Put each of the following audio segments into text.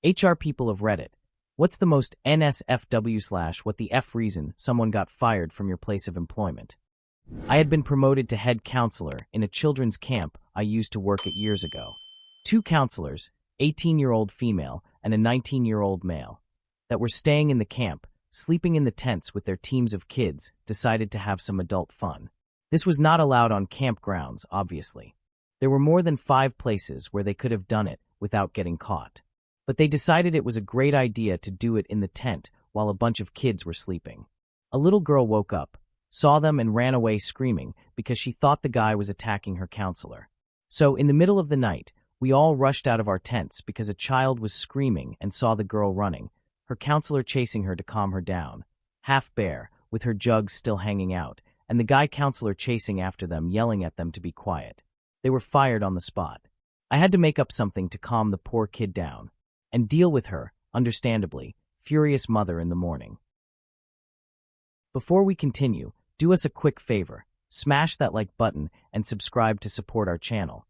HR people of Reddit. What's the most NSFW / what the F reason someone got fired from your place of employment? I had been promoted to head counselor in a children's camp I used to work at years ago. Two counselors, 18-year-old female and a 19-year-old male, that were staying in the camp, sleeping in the tents with their teams of kids, decided to have some adult fun. This was not allowed on campgrounds, obviously. There were more than 5 places where they could have done it without getting caught. But they decided it was a great idea to do it in the tent while a bunch of kids were sleeping. A little girl woke up, saw them and ran away screaming because she thought the guy was attacking her counselor. So, in the middle of the night, we all rushed out of our tents because a child was screaming and saw the girl running, her counselor chasing her to calm her down, half bare, with her jugs still hanging out, and the guy counselor chasing after them, yelling at them to be quiet. They were fired on the spot. I had to make up something to calm the poor kid down and deal with her, understandably, furious mother in the morning. Before we continue, do us a quick favor. Smash that like button and subscribe to support our channel.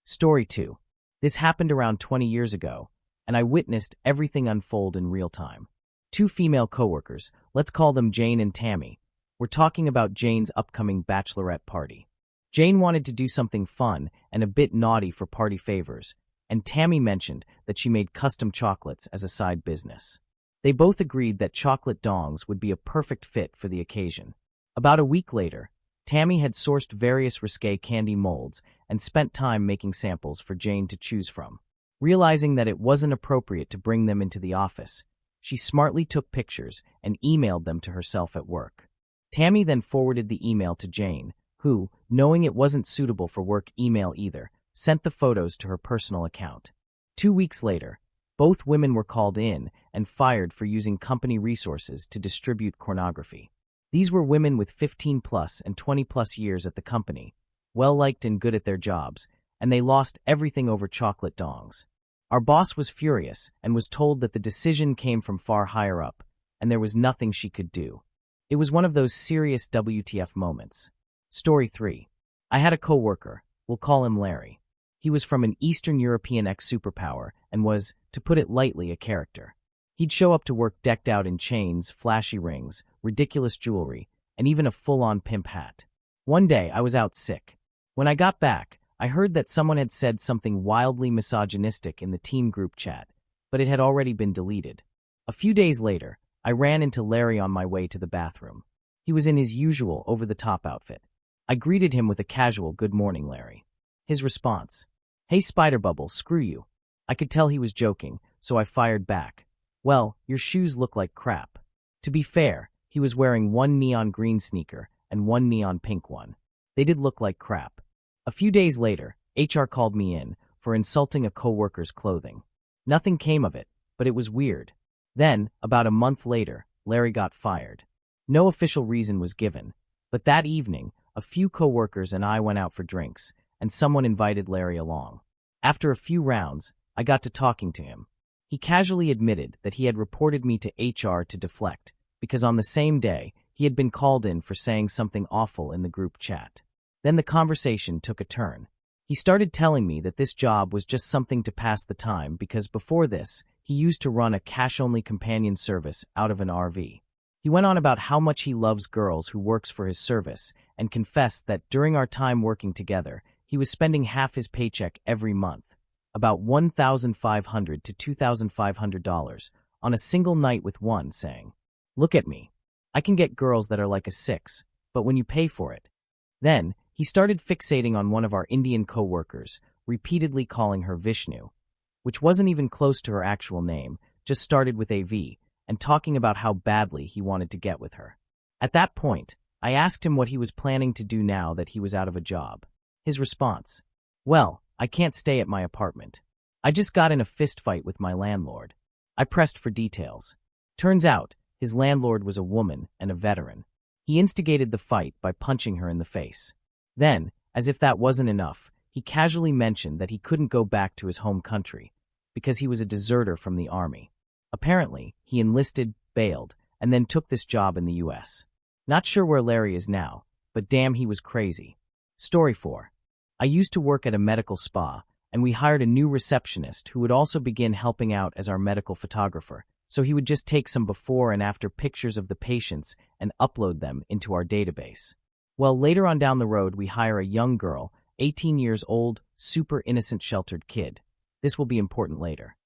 Story 2. This happened around 20 years ago, and I witnessed everything unfold in real time. 2 female coworkers, let's call them Jane and Tammy, were talking about Jane's upcoming bachelorette party. Jane wanted to do something fun and a bit naughty for party favors, and Tammy mentioned that she made custom chocolates as a side business. They both agreed that chocolate dongs would be a perfect fit for the occasion. About a week later, Tammy had sourced various risque candy molds and spent time making samples for Jane to choose from. Realizing that it wasn't appropriate to bring them into the office, she smartly took pictures and emailed them to herself at work. Tammy then forwarded the email to Jane, who, knowing it wasn't suitable for work email either, sent the photos to her personal account. 2 weeks later, both women were called in and fired for using company resources to distribute pornography. These were women with 15+ and 20+ years at the company, well-liked and good at their jobs, and they lost everything over chocolate dongs. Our boss was furious and was told that the decision came from far higher up, and there was nothing she could do. It was one of those serious WTF moments. Story 3. I had a coworker, we'll call him Larry. He was from an Eastern European ex-superpower and was, to put it lightly, a character. He'd show up to work decked out in chains, flashy rings, ridiculous jewelry, and even a full-on pimp hat. One day, I was out sick. When I got back, I heard that someone had said something wildly misogynistic in the team group chat, but it had already been deleted. A few days later, I ran into Larry on my way to the bathroom. He was in his usual over-the-top outfit. I greeted him with a casual "Good morning, Larry." His response, "Hey Spider-Bubble, screw you." I could tell he was joking, so I fired back, "Well, your shoes look like crap." To be fair, he was wearing one neon green sneaker and one neon pink one. They did look like crap. A few days later, HR called me in for insulting a coworker's clothing. Nothing came of it, but it was weird. Then, about a month later, Larry got fired. No official reason was given, but that evening, a few coworkers and I went out for drinks, and someone invited Larry along. After a few rounds, I got to talking to him. He casually admitted that he had reported me to HR to deflect, because on the same day, he had been called in for saying something awful in the group chat. Then the conversation took a turn. He started telling me that this job was just something to pass the time because before this, he used to run a cash-only companion service out of an RV. He went on about how much he loves girls who works for his service and confessed that during our time working together, he was spending half his paycheck every month, about $1,500 to $2,500, on a single night with one, saying, "Look at me. I can get girls that are like a 6, but when you pay for it." Then, he started fixating on one of our Indian co-workers, repeatedly calling her Vishnu, which wasn't even close to her actual name, just started with a V, and talking about how badly he wanted to get with her. At that point, I asked him what he was planning to do now that he was out of a job. His response, "Well, I can't stay at my apartment. I just got in a fist fight with my landlord." I pressed for details. Turns out, his landlord was a woman and a veteran. He instigated the fight by punching her in the face. Then, as if that wasn't enough, he casually mentioned that he couldn't go back to his home country because he was a deserter from the army. Apparently, he enlisted, bailed, and then took this job in the US. Not sure where Larry is now, but damn, he was crazy. Story 4. I used to work at a medical spa, and we hired a new receptionist who would also begin helping out as our medical photographer, so he would just take some before and after pictures of the patients and upload them into our database. Well, later on down the road, we hire a young girl, 18 years old, super innocent sheltered kid. This will be important later.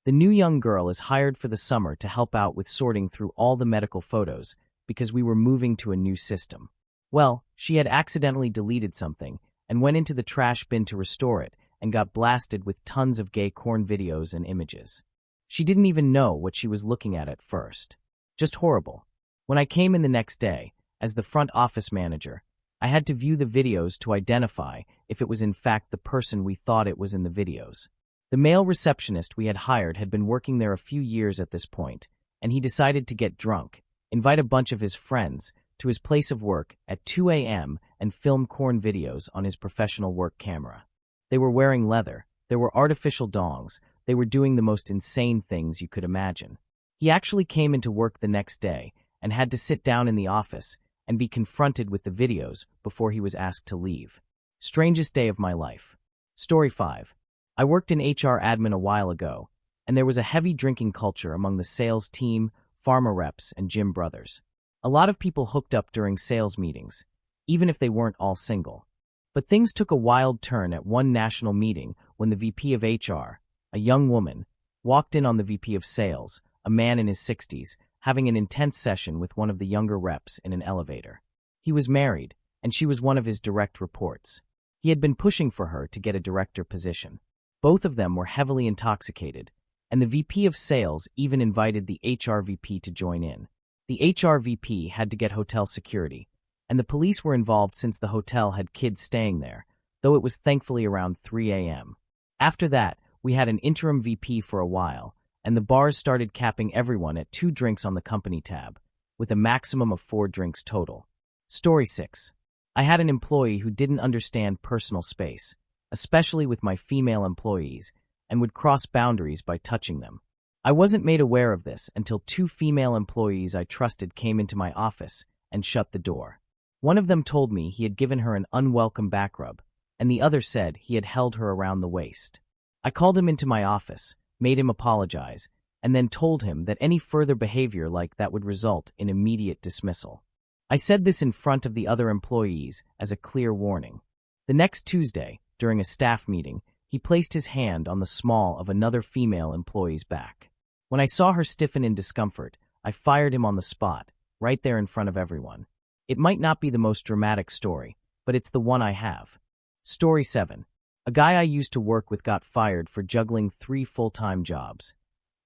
The new young girl is hired for the summer to help out with sorting through all the medical photos because we were moving to a new system. Well, she had accidentally deleted something and went into the trash bin to restore it and got blasted with tons of gay porn videos and images. She didn't even know what she was looking at first. Just horrible. When I came in the next day, as the front office manager, I had to view the videos to identify if it was in fact the person we thought it was in the videos. The male receptionist we had hired had been working there a few years at this point, and he decided to get drunk, invite a bunch of his friends to his place of work at 2 a.m. and film porn videos on his professional work camera. They were wearing leather, there were artificial dongs, they were doing the most insane things you could imagine. He actually came into work the next day and had to sit down in the office and be confronted with the videos before he was asked to leave. Strangest day of my life. Story 5. I worked in HR admin a while ago, and there was a heavy drinking culture among the sales team, pharma reps, and gym brothers. A lot of people hooked up during sales meetings, even if they weren't all single. But things took a wild turn at one national meeting when the VP of HR, a young woman, walked in on the VP of sales, a man in his 60s, having an intense session with one of the younger reps in an elevator. He was married, and she was one of his direct reports. He had been pushing for her to get a director position. Both of them were heavily intoxicated, and the VP of sales even invited the HR VP to join in. The HR VP had to get hotel security, and the police were involved since the hotel had kids staying there, though it was thankfully around 3 a.m. After that, we had an interim VP for a while, and the bars started capping everyone at 2 drinks on the company tab, with a maximum of 4 drinks total. Story 6. I had an employee who didn't understand personal space, especially with my female employees, and would cross boundaries by touching them. I wasn't made aware of this until 2 female employees I trusted came into my office and shut the door. One of them told me he had given her an unwelcome back rub, and the other said he had held her around the waist. I called him into my office, made him apologize, and then told him that any further behavior like that would result in immediate dismissal. I said this in front of the other employees as a clear warning. The next Tuesday, during a staff meeting, he placed his hand on the small of another female employee's back. When I saw her stiffen in discomfort, I fired him on the spot, right there in front of everyone. It might not be the most dramatic story, but it's the one I have. Story 7. A guy I used to work with got fired for juggling 3 full-time jobs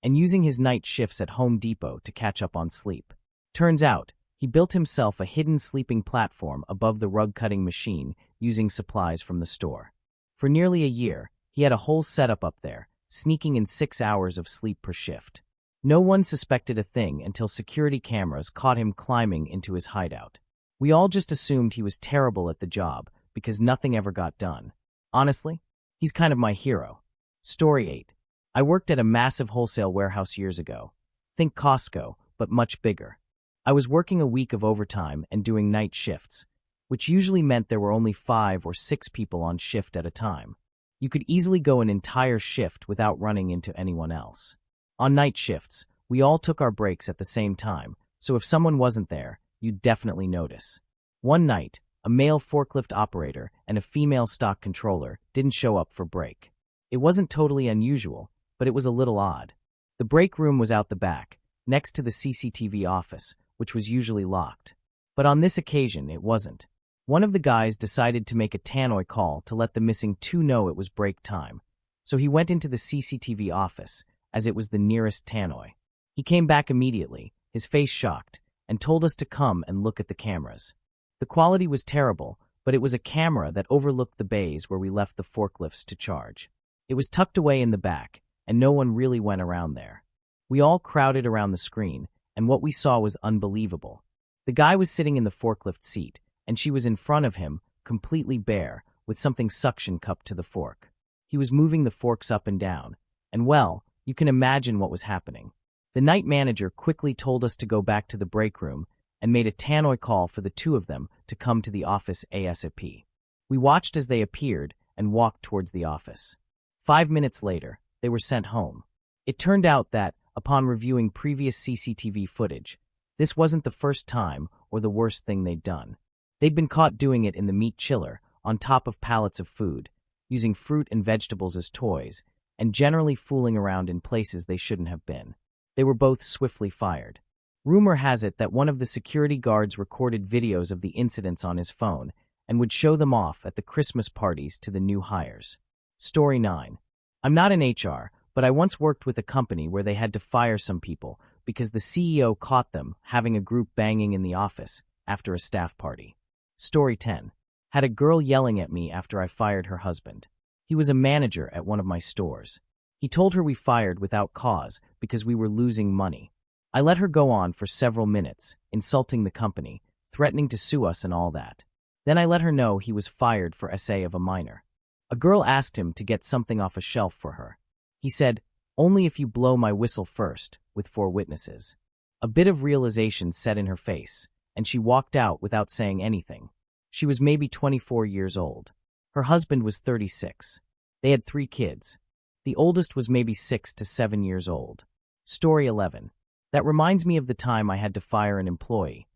and using his night shifts at Home Depot to catch up on sleep. Turns out, he built himself a hidden sleeping platform above the rug-cutting machine using supplies from the store. For nearly a year, he had a whole setup up there, sneaking in 6 hours of sleep per shift. No one suspected a thing until security cameras caught him climbing into his hideout. We all just assumed he was terrible at the job because nothing ever got done. Honestly, he's kind of my hero. Story 8. I worked at a massive wholesale warehouse years ago. Think Costco, but much bigger. I was working a week of overtime and doing night shifts, which usually meant there were only 5 or 6 people on shift at a time. You could easily go an entire shift without running into anyone else. On night shifts, we all took our breaks at the same time, so if someone wasn't there, you'd definitely notice. One night, a male forklift operator and a female stock controller didn't show up for break. It wasn't totally unusual, but it was a little odd. The break room was out the back, next to the CCTV office, which was usually locked. But on this occasion, it wasn't. One of the guys decided to make a tannoy call to let the missing 2 know it was break time, so he went into the CCTV office, as it was the nearest tannoy. He came back immediately, his face shocked, and told us to come and look at the cameras. The quality was terrible, but it was a camera that overlooked the bays where we left the forklifts to charge. It was tucked away in the back, and no one really went around there. We all crowded around the screen, and what we saw was unbelievable. The guy was sitting in the forklift seat, and she was in front of him, completely bare, with something suction cupped to the fork. He was moving the forks up and down, and well, you can imagine what was happening. The night manager quickly told us to go back to the break room and made a tannoy call for the 2 of them to come to the office ASAP. We watched as they appeared and walked towards the office. 5 minutes later, they were sent home. It turned out that, upon reviewing previous CCTV footage, this wasn't the first time or the worst thing they'd done. They'd been caught doing it in the meat chiller, on top of pallets of food, using fruit and vegetables as toys, and generally fooling around in places they shouldn't have been. They were both swiftly fired. Rumor has it that one of the security guards recorded videos of the incidents on his phone and would show them off at the Christmas parties to the new hires. Story 9. I'm not in HR, but I once worked with a company where they had to fire some people because the CEO caught them having a group banging in the office after a staff party. Story 10. Had a girl yelling at me after I fired her husband. He was a manager at one of my stores. He told her we fired without cause because we were losing money. I let her go on for several minutes, insulting the company, threatening to sue us and all that. Then I let her know he was fired for SA of a minor. A girl asked him to get something off a shelf for her. He said, "Only if you blow my whistle first," with 4 witnesses. A bit of realization set in her face, and she walked out without saying anything. She was maybe 24 years old. Her husband was 36. They had 3 kids. The oldest was maybe 6 to 7 years old. Story 11. That reminds me of the time I had to fire an employee.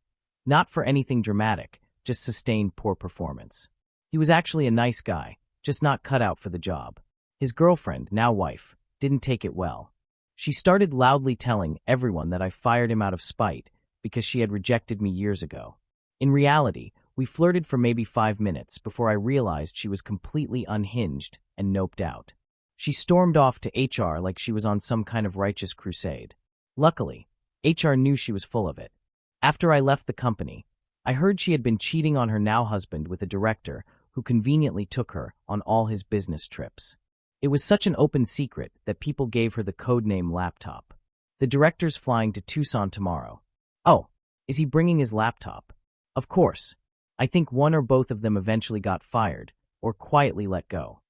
Not for anything dramatic, just sustained poor performance. He was actually a nice guy, just not cut out for the job. His girlfriend, now wife, didn't take it well. She started loudly telling everyone that I fired him out of spite because she had rejected me years ago. In reality, we flirted for maybe 5 minutes before I realized she was completely unhinged and noped out. She stormed off to HR like she was on some kind of righteous crusade. Luckily, HR knew she was full of it. After I left the company, I heard she had been cheating on her now husband with a director who conveniently took her on all his business trips. It was such an open secret that people gave her the codename Laptop. The director's flying to Tucson tomorrow. Oh, is he bringing his laptop? Of course. I think one or both of them eventually got fired or quietly let go.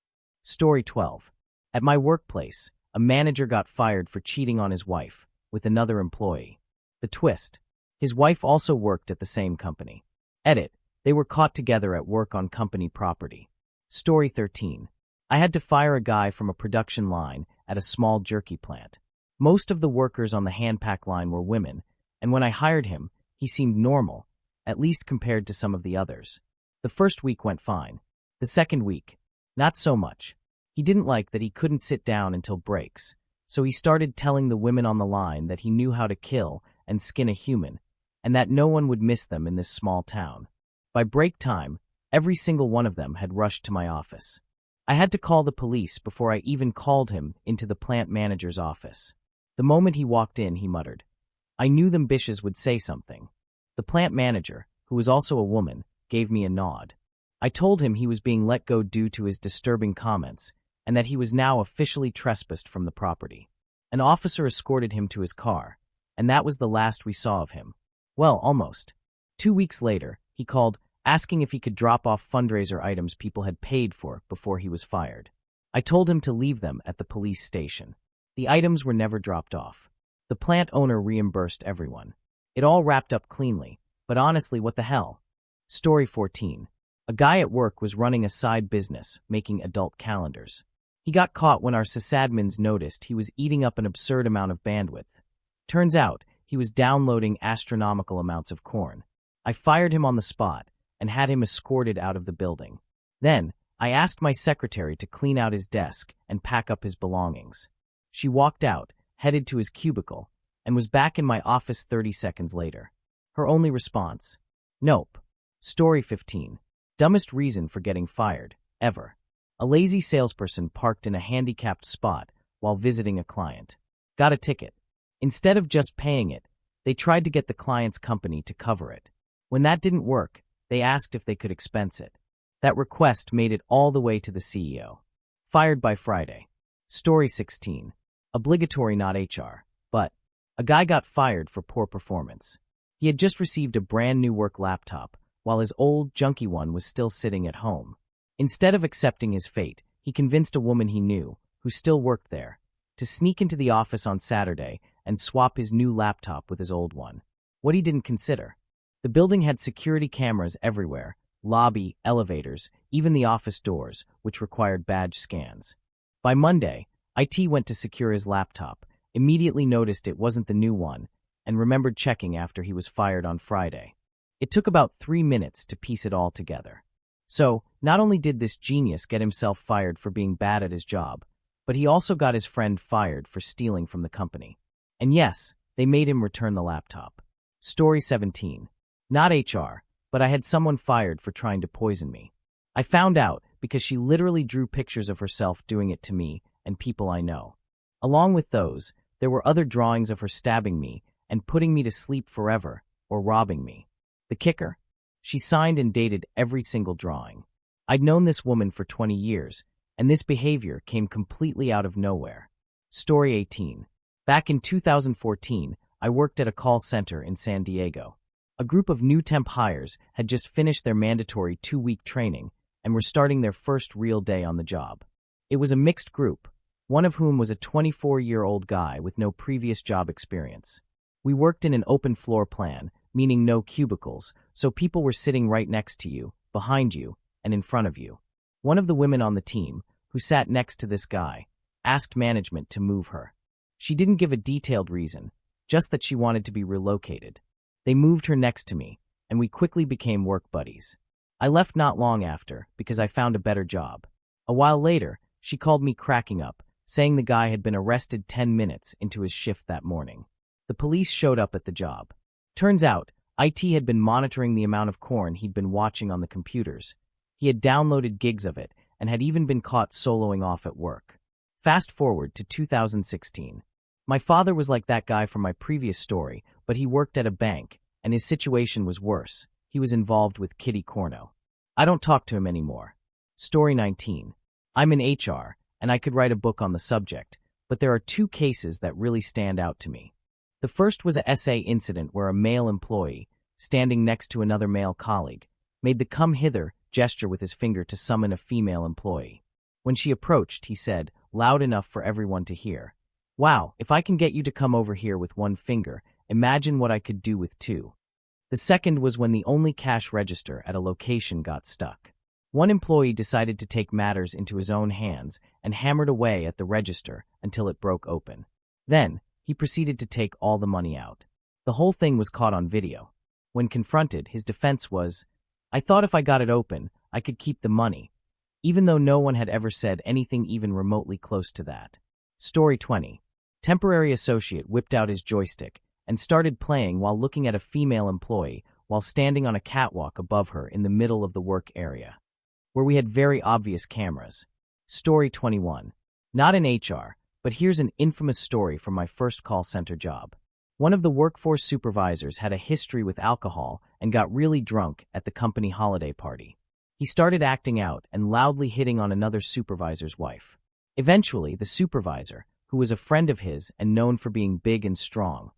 Story 12. At my workplace, a manager got fired for cheating on his wife with another employee. The twist. His wife also worked at the same company. Edit. They were caught together at work on company property. Story 13. I had to fire a guy from a production line at a small jerky plant. Most of the workers on the handpack line were women, and when I hired him, he seemed normal, at least compared to some of the others. The first week went fine. The second week, not so much. He didn't like that he couldn't sit down until breaks, so he started telling the women on the line that he knew how to kill and skin a human, and that no one would miss them in this small town. By break time, every single one of them had rushed to my office. I had to call the police before I even called him into the plant manager's office. The moment he walked in, he muttered, "I knew them bitches would say something." The plant manager, who was also a woman, gave me a nod. I told him he was being let go due to his disturbing comments and that he was now officially trespassed from the property. An officer escorted him to his car, and that was the last we saw of him. Well, almost. 2 weeks later, he called, asking if he could drop off fundraiser items people had paid for before he was fired. I told him to leave them at the police station. The items were never dropped off. The plant owner reimbursed everyone. It all wrapped up cleanly, but honestly, what the hell? Story 14. A guy at work was running a side business, making adult calendars. He got caught when our sysadmins noticed he was eating up an absurd amount of bandwidth. Turns out, he was downloading astronomical amounts of corn. I fired him on the spot and had him escorted out of the building. Then, I asked my secretary to clean out his desk and pack up his belongings. She walked out, headed to his cubicle, and was back in my office 30 seconds later. Her only response, "Nope." Story 15. Dumbest reason for getting fired, ever. A lazy salesperson parked in a handicapped spot while visiting a client. Got a ticket. Instead of just paying it, they tried to get the client's company to cover it. When that didn't work, they asked if they could expense it. That request made it all the way to the CEO. Fired by Friday. Story 16. Obligatory, not HR, but a guy got fired for poor performance. He had just received a brand new work laptop, while his old, junky one was still sitting at home. Instead of accepting his fate, he convinced a woman he knew, who still worked there, to sneak into the office on Saturday and swap his new laptop with his old one. What he didn't consider. The building had security cameras everywhere, lobby, elevators, even the office doors, which required badge scans. By Monday, IT went to secure his laptop, immediately noticed it wasn't the new one, and remembered checking after he was fired on Friday. It took about 3 minutes to piece it all together. So, not only did this genius get himself fired for being bad at his job, but he also got his friend fired for stealing from the company. And yes, they made him return the laptop. Story 17. Not HR, but I had someone fired for trying to poison me. I found out because she literally drew pictures of herself doing it to me and people I know. Along with those, there were other drawings of her stabbing me and putting me to sleep forever or robbing me. The kicker? She signed and dated every single drawing. I'd known this woman for 20 years, and this behavior came completely out of nowhere. Story 18. Back in 2014, I worked at a call center in San Diego. A group of new temp hires had just finished their mandatory 2-week training and were starting their first real day on the job. It was a mixed group, one of whom was a 24-year-old guy with no previous job experience. We worked in an open floor plan, meaning no cubicles, so people were sitting right next to you, behind you, and in front of you. One of the women on the team, who sat next to this guy, asked management to move her. She didn't give a detailed reason, just that she wanted to be relocated. They moved her next to me, and we quickly became work buddies. I left not long after because I found a better job. A while later, she called me cracking up, saying the guy had been arrested 10 minutes into his shift that morning. The police showed up at the job. Turns out, IT had been monitoring the amount of porn he'd been watching on the computers. He had downloaded gigs of it and had even been caught soloing off at work. Fast forward to 2016. My father was like that guy from my previous story, but he worked at a bank, and his situation was worse. He was involved with Kitty Corno. I don't talk to him anymore. Story 19. I'm in HR, and I could write a book on the subject, but there are 2 cases that really stand out to me. The first was a SA incident where a male employee, standing next to another male colleague, made the come hither gesture with his finger to summon a female employee. When she approached, he said, loud enough for everyone to hear, "Wow, if I can get you to come over here with 1 finger, imagine what I could do with 2. The second was when the only cash register at a location got stuck. One employee decided to take matters into his own hands and hammered away at the register until it broke open. Then, he proceeded to take all the money out. The whole thing was caught on video. When confronted, his defense was, "I thought if I got it open, I could keep the money," even though no one had ever said anything even remotely close to that. Story 20. Temporary associate whipped out his joystick and started playing while looking at a female employee while standing on a catwalk above her in the middle of the work area, where we had very obvious cameras. Story 21. Not in HR, but here's an infamous story from my first call center job. One of the workforce supervisors had a history with alcohol and got really drunk at the company holiday party. He started acting out and loudly hitting on another supervisor's wife. Eventually, the supervisor, who was a friend of his and known for being big and strong,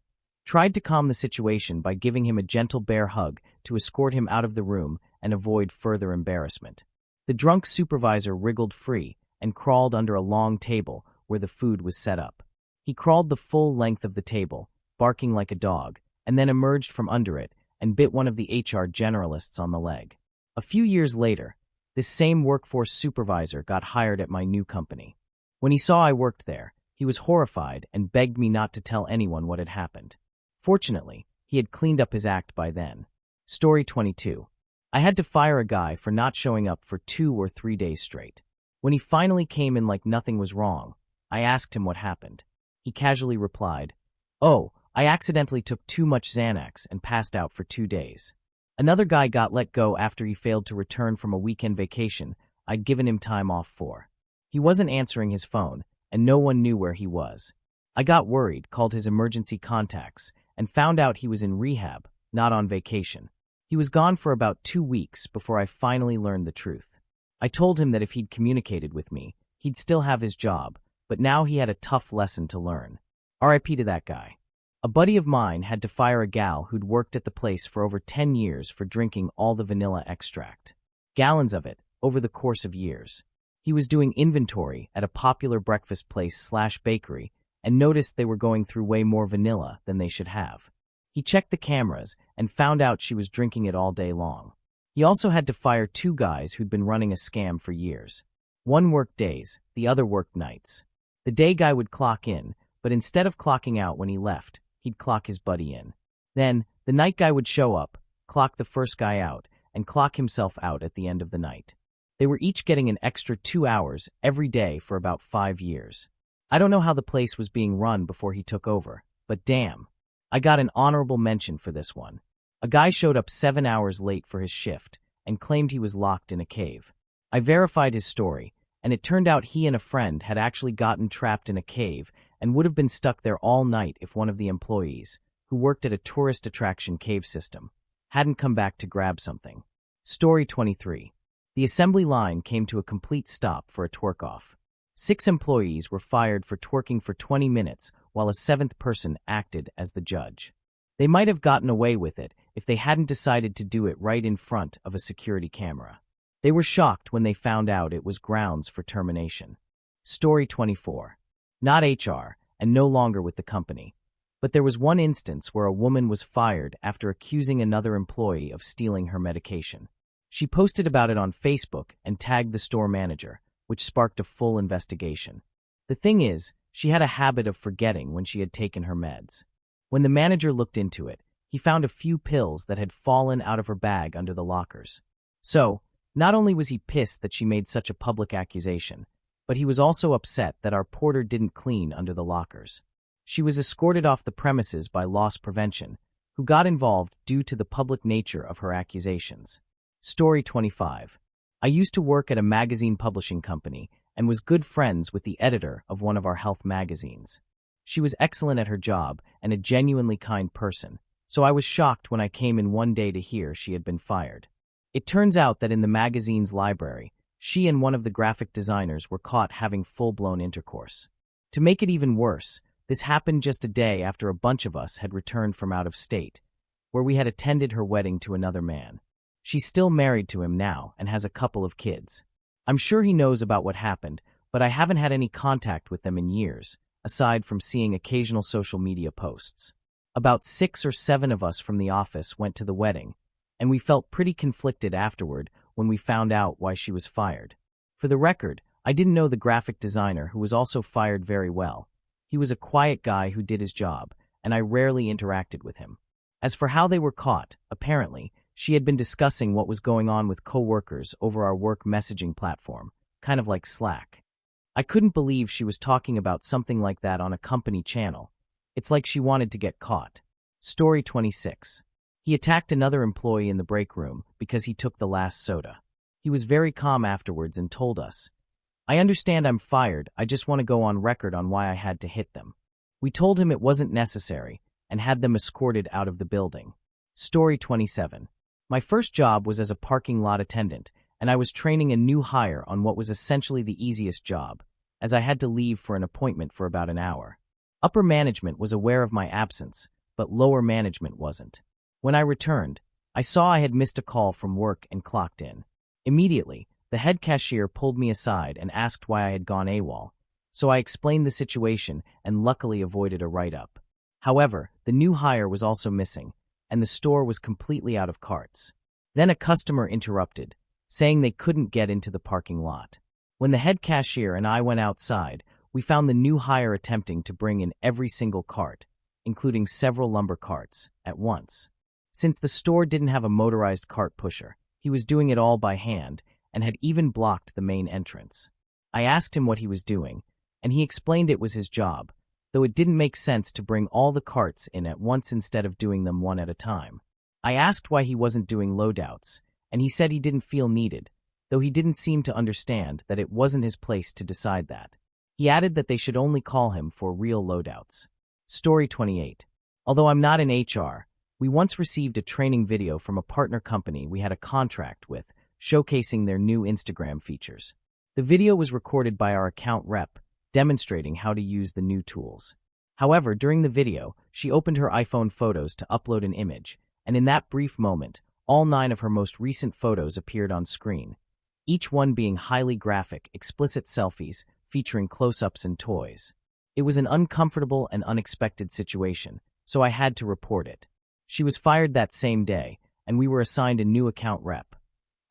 tried to calm the situation by giving him a gentle bear hug to escort him out of the room and avoid further embarrassment. The drunk supervisor wriggled free and crawled under a long table where the food was set up. He crawled the full length of the table, barking like a dog, and then emerged from under it and bit one of the HR generalists on the leg. A few years later, this same workforce supervisor got hired at my new company. When he saw I worked there, he was horrified and begged me not to tell anyone what had happened. Fortunately, he had cleaned up his act by then. Story 22. I had to fire a guy for not showing up for 2 or 3 days straight. When he finally came in like nothing was wrong, I asked him what happened. He casually replied, "Oh, I accidentally took too much Xanax and passed out for 2 days." Another guy got let go after he failed to return from a weekend vacation I'd given him time off for. He wasn't answering his phone, and no one knew where he was. I got worried, called his emergency contacts, and found out he was in rehab, not on vacation. He was gone for about 2 weeks before I finally learned the truth. I told him that if he'd communicated with me, he'd still have his job, but now he had a tough lesson to learn. RIP to that guy. A buddy of mine had to fire a gal who'd worked at the place for over 10 years for drinking all the vanilla extract. Gallons of it, over the course of years. He was doing inventory at a popular breakfast place/bakery and noticed they were going through way more vanilla than they should have. He checked the cameras and found out she was drinking it all day long. He also had to fire 2 guys who'd been running a scam for years. One worked days, the other worked nights. The day guy would clock in, but instead of clocking out when he left, he'd clock his buddy in. Then, the night guy would show up, clock the first guy out, and clock himself out at the end of the night. They were each getting an extra 2 hours every day for about 5 years. I don't know how the place was being run before he took over, but damn. I got an honorable mention for this one. A guy showed up 7 hours late for his shift and claimed he was locked in a cave. I verified his story, and it turned out he and a friend had actually gotten trapped in a cave and would have been stuck there all night if one of the employees, who worked at a tourist attraction cave system, hadn't come back to grab something. Story 23. The assembly line came to a complete stop for a twerk-off. 6 employees were fired for twerking for 20 minutes while a 7th person acted as the judge. They might have gotten away with it if they hadn't decided to do it right in front of a security camera. They were shocked when they found out it was grounds for termination. Story 24. Not HR, and no longer with the company. But there was one instance where a woman was fired after accusing another employee of stealing her medication. She posted about it on Facebook and tagged the store manager, which sparked a full investigation. The thing is, she had a habit of forgetting when she had taken her meds. When the manager looked into it, he found a few pills that had fallen out of her bag under the lockers. So, not only was he pissed that she made such a public accusation, but he was also upset that our porter didn't clean under the lockers. She was escorted off the premises by loss prevention, who got involved due to the public nature of her accusations. Story 25. I used to work at a magazine publishing company and was good friends with the editor of one of our health magazines. She was excellent at her job and a genuinely kind person, so I was shocked when I came in one day to hear she had been fired. It turns out that in the magazine's library, she and one of the graphic designers were caught having full-blown intercourse. To make it even worse, this happened just a day after a bunch of us had returned from out of state, where we had attended her wedding to another man. She's still married to him now and has a couple of kids. I'm sure he knows about what happened, but I haven't had any contact with them in years, aside from seeing occasional social media posts. About 6 or 7 of us from the office went to the wedding, and we felt pretty conflicted afterward when we found out why she was fired. For the record, I didn't know the graphic designer who was also fired very well. He was a quiet guy who did his job, and I rarely interacted with him. As for how they were caught, apparently, she had been discussing what was going on with coworkers over our work messaging platform, kind of like Slack. I couldn't believe she was talking about something like that on a company channel. It's like she wanted to get caught. Story 26. He attacked another employee in the breakroom because he took the last soda. He was very calm afterwards and told us, "I understand I'm fired, I just want to go on record on why I had to hit them." We told him it wasn't necessary and had them escorted out of the building. Story 27. My first job was as a parking lot attendant, and I was training a new hire on what was essentially the easiest job, as I had to leave for an appointment for about an hour. Upper management was aware of my absence, but lower management wasn't. When I returned, I saw I had missed a call from work and clocked in. Immediately, the head cashier pulled me aside and asked why I had gone AWOL, so I explained the situation and luckily avoided a write-up. However, the new hire was also missing, and the store was completely out of carts. Then a customer interrupted, saying they couldn't get into the parking lot. When the head cashier and I went outside, we found the new hire attempting to bring in every single cart, including several lumber carts, at once. Since the store didn't have a motorized cart pusher, he was doing it all by hand and had even blocked the main entrance. I asked him what he was doing, and he explained it was his job, though it didn't make sense to bring all the carts in at once instead of doing them one at a time. I asked why he wasn't doing loadouts, and he said he didn't feel needed, though he didn't seem to understand that it wasn't his place to decide that. He added that they should only call him for real loadouts. Story 28. Although I'm not in HR, we once received a training video from a partner company we had a contract with, showcasing their new Instagram features. The video was recorded by our account rep, demonstrating how to use the new tools. However, during the video, she opened her iPhone photos to upload an image, and in that brief moment, all 9 of her most recent photos appeared on screen, each one being highly graphic, explicit selfies featuring close-ups and toys. It was an uncomfortable and unexpected situation, so I had to report it. She was fired that same day, and we were assigned a new account rep.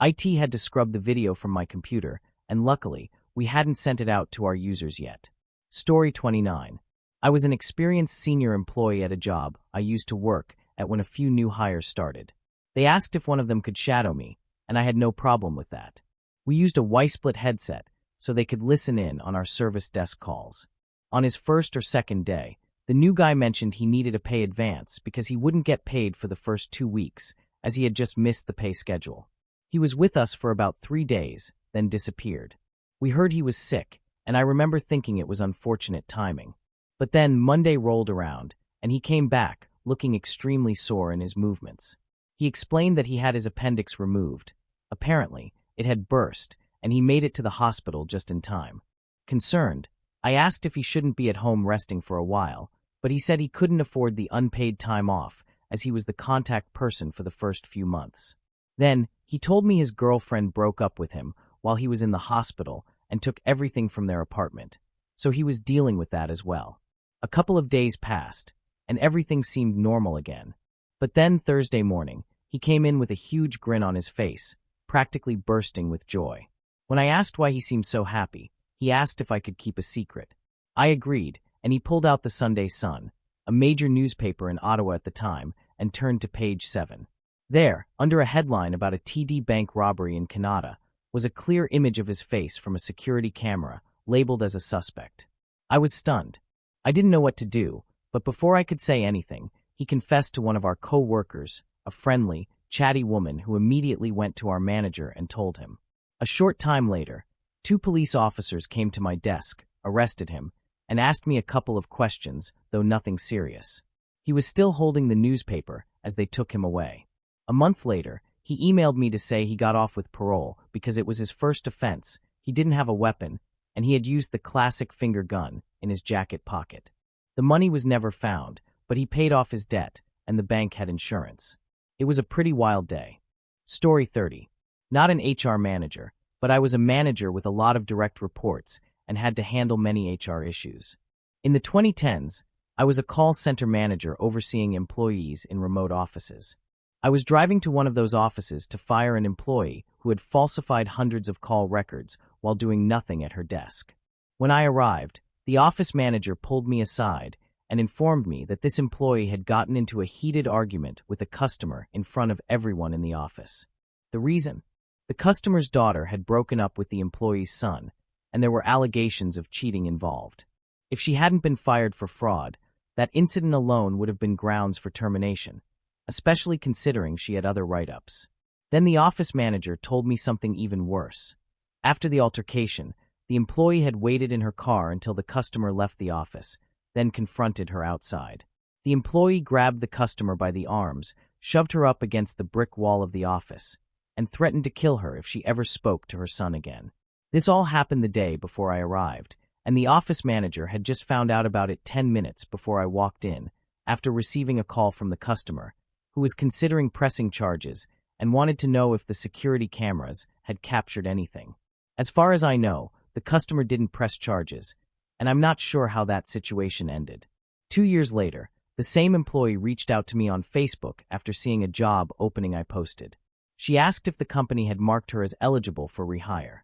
IT had to scrub the video from my computer, and luckily, We hadn't sent it out to our users yet. Story 29. I was an experienced senior employee at a job I used to work at when a few new hires started. They asked if one of them could shadow me, and I had no problem with that. We used a Y-split headset so they could listen in on our service desk calls. On his first or second day, the new guy mentioned he needed a pay advance because he wouldn't get paid for the first 2 weeks, as he had just missed the pay schedule. He was with us for about 3 days, then disappeared. We heard he was sick, and I remember thinking it was unfortunate timing. But then Monday rolled around, and he came back, looking extremely sore in his movements. He explained that he had his appendix removed. Apparently, it had burst, and he made it to the hospital just in time. Concerned, I asked if he shouldn't be at home resting for a while, but he said he couldn't afford the unpaid time off, as he was the contact person for the first few months. Then, he told me his girlfriend broke up with him while he was in the hospital and took everything from their apartment, so he was dealing with that as well. A couple of days passed, and everything seemed normal again. But then Thursday morning, he came in with a huge grin on his face, practically bursting with joy. When I asked why he seemed so happy, he asked if I could keep a secret. I agreed, and he pulled out the Sunday Sun, a major newspaper in Ottawa at the time, and turned to page 7. There, under a headline about a TD Bank robbery in Canada, was a clear image of his face from a security camera, labeled as a suspect. I was stunned. I didn't know what to do, but before I could say anything, he confessed to one of our co-workers, a friendly, chatty woman who immediately went to our manager and told him. A short time later, 2 police officers came to my desk, arrested him, and asked me a couple of questions, though nothing serious. He was still holding the newspaper as they took him away. A month later, he emailed me to say he got off with parole because it was his first offense, he didn't have a weapon, and he had used the classic finger gun in his jacket pocket. The money was never found, but he paid off his debt, and the bank had insurance. It was a pretty wild day. Story 30. Not an HR manager, but I was a manager with a lot of direct reports and had to handle many HR issues. In the 2010s, I was a call center manager overseeing employees in remote offices. I was driving to one of those offices to fire an employee who had falsified hundreds of call records while doing nothing at her desk. When I arrived, the office manager pulled me aside and informed me that this employee had gotten into a heated argument with a customer in front of everyone in the office. The reason? The customer's daughter had broken up with the employee's son, and there were allegations of cheating involved. If she hadn't been fired for fraud, that incident alone would have been grounds for termination, especially considering she had other write-ups. Then the office manager told me something even worse. After the altercation, the employee had waited in her car until the customer left the office, then confronted her outside. The employee grabbed the customer by the arms, shoved her up against the brick wall of the office, and threatened to kill her if she ever spoke to her son again. This all happened the day before I arrived, and the office manager had just found out about it 10 minutes before I walked in, after receiving a call from the customer, who was considering pressing charges and wanted to know if the security cameras had captured anything. As far as I know, the customer didn't press charges, and I'm not sure how that situation ended. 2 years later, the same employee reached out to me on Facebook after seeing a job opening I posted. She asked if the company had marked her as eligible for rehire.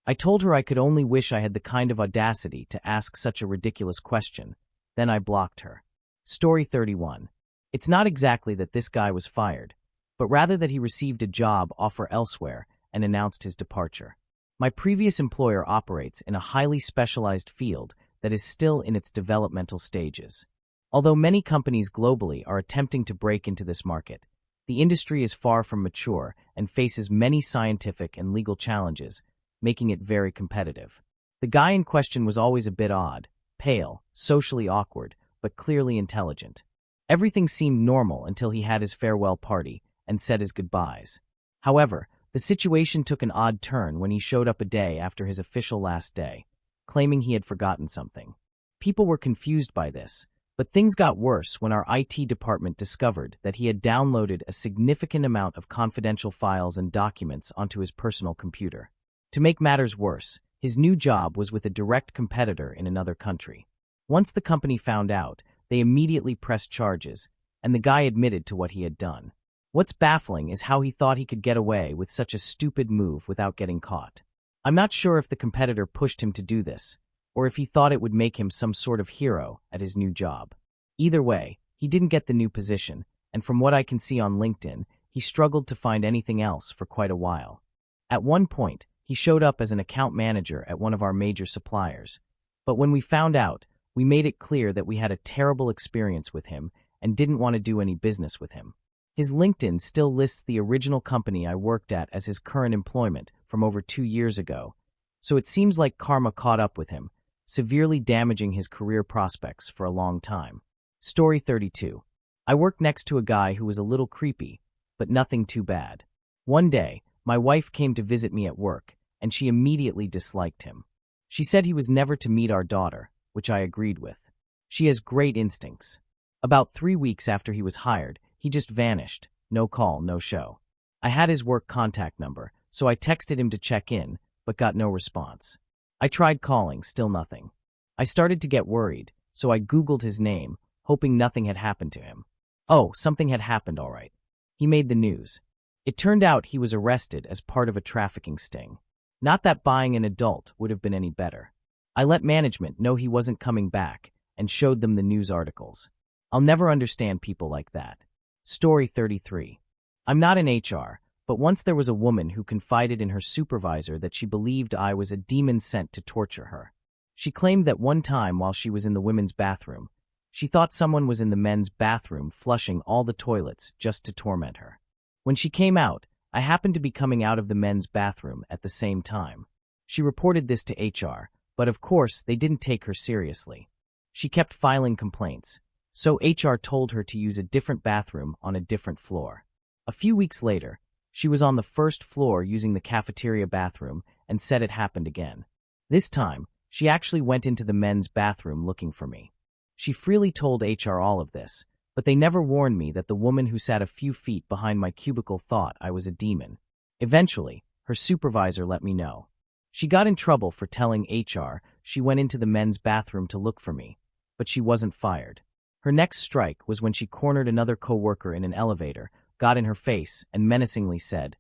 I told her I could only wish I had the kind of audacity to ask such a ridiculous question. Then I blocked her. Story 31. It's not exactly that this guy was fired, but rather that he received a job offer elsewhere and announced his departure. My previous employer operates in a highly specialized field that is still in its developmental stages. Although many companies globally are attempting to break into this market, the industry is far from mature and faces many scientific and legal challenges, making it very competitive. The guy in question was always a bit odd, pale, socially awkward, but clearly intelligent. Everything seemed normal until he had his farewell party and said his goodbyes. However, the situation took an odd turn when he showed up a day after his official last day, claiming he had forgotten something. People were confused by this, but things got worse when our IT department discovered that he had downloaded a significant amount of confidential files and documents onto his personal computer. To make matters worse, his new job was with a direct competitor in another country. Once the company found out, they immediately pressed charges, and the guy admitted to what he had done. What's baffling is how he thought he could get away with such a stupid move without getting caught. I'm not sure if the competitor pushed him to do this, or if he thought it would make him some sort of hero at his new job. Either way, he didn't get the new position, and from what I can see on LinkedIn, he struggled to find anything else for quite a while. At one point, he showed up as an account manager at one of our major suppliers. But when we found out, we made it clear that we had a terrible experience with him and didn't want to do any business with him. His LinkedIn still lists the original company I worked at as his current employment from over 2 years ago, so it seems like karma caught up with him, severely damaging his career prospects for a long time. Story 32. I worked next to a guy who was a little creepy, but nothing too bad. One day, my wife came to visit me at work, and she immediately disliked him. She said he was never to meet our daughter, which I agreed with. She has great instincts. About 3 weeks after he was hired, he just vanished, no call, no show. I had his work contact number, so I texted him to check in, but got no response. I tried calling, still nothing. I started to get worried, so I Googled his name, hoping nothing had happened to him. Oh, something had happened, all right. He made the news. It turned out he was arrested as part of a trafficking sting. Not that buying an adult would have been any better. I let management know he wasn't coming back and showed them the news articles. I'll never understand people like that. Story 33. I'm not in HR, but once there was a woman who confided in her supervisor that she believed I was a demon sent to torture her. She claimed that one time while she was in the women's bathroom, she thought someone was in the men's bathroom flushing all the toilets just to torment her. When she came out, I happened to be coming out of the men's bathroom at the same time. She reported this to HR, but of course they didn't take her seriously. She kept filing complaints, so HR told her to use a different bathroom on a different floor. A few weeks later, she was on the first floor using the cafeteria bathroom and said it happened again. This time, she actually went into the men's bathroom looking for me. She freely told HR all of this, but they never warned me that the woman who sat a few feet behind my cubicle thought I was a demon. Eventually, her supervisor let me know. She got in trouble for telling HR she went into the men's bathroom to look for me, but she wasn't fired. Her next strike was when she cornered another coworker in an elevator, got in her face, and menacingly said,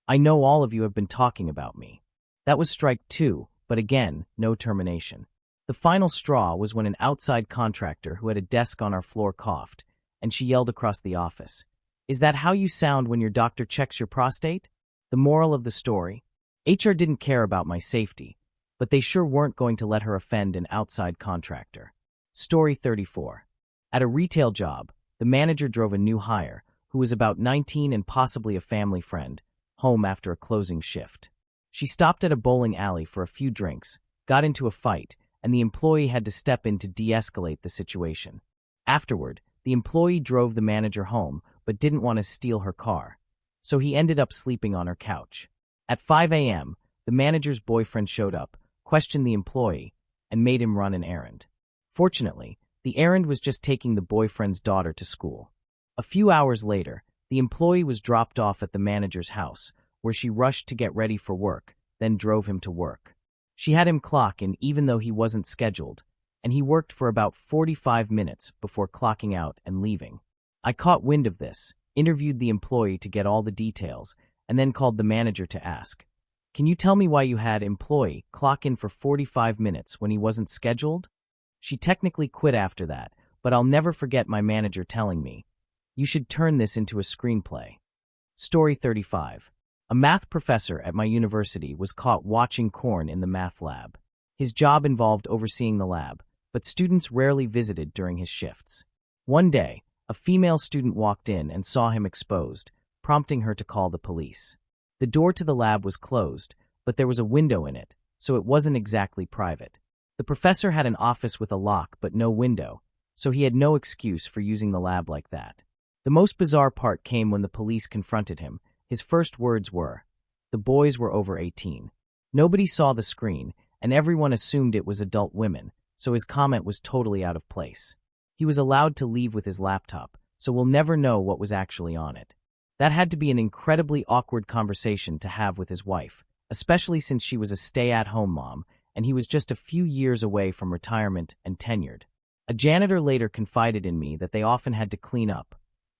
"I know all of you have been talking about me." That was strike 2, but again, no termination. The final straw was when an outside contractor who had a desk on our floor coughed, and she yelled across the office, "Is that how you sound when your doctor checks your prostate?" The moral of the story? HR didn't care about my safety, but they sure weren't going to let her offend an outside contractor. Story 34. At a retail job, the manager drove a new hire, who was about 19 and possibly a family friend, home after a closing shift. She stopped at a bowling alley for a few drinks, got into a fight, and the employee had to step in to de-escalate the situation. Afterward, the employee drove the manager home but didn't want to steal her car, so he ended up sleeping on her couch. At 5 a.m., the manager's boyfriend showed up, questioned the employee, and made him run an errand. Fortunately, the errand was just taking the boyfriend's daughter to school. A few hours later, the employee was dropped off at the manager's house, where she rushed to get ready for work, then drove him to work. She had him clock in even though he wasn't scheduled, and he worked for about 45 minutes before clocking out and leaving. I caught wind of this, interviewed the employee to get all the details, and then called the manager to ask, "Can you tell me why you had employee clock in for 45 minutes when he wasn't scheduled?" She technically quit after that, but I'll never forget my manager telling me, "You should turn this into a screenplay." Story 35. A math professor at my university was caught watching porn in the math lab. His job involved overseeing the lab, but students rarely visited during his shifts. One day, a female student walked in and saw him exposed, prompting her to call the police. The door to the lab was closed, but there was a window in it, so it wasn't exactly private. The professor had an office with a lock but no window, so he had no excuse for using the lab like that. The most bizarre part came when the police confronted him. His first words were, "The boys were over 18. Nobody saw the screen, and everyone assumed it was adult women, so his comment was totally out of place. He was allowed to leave with his laptop, so we'll never know what was actually on it. That had to be an incredibly awkward conversation to have with his wife, especially since she was a stay-at-home mom, and he was just a few years away from retirement and tenured. A janitor later confided in me that they often had to clean up,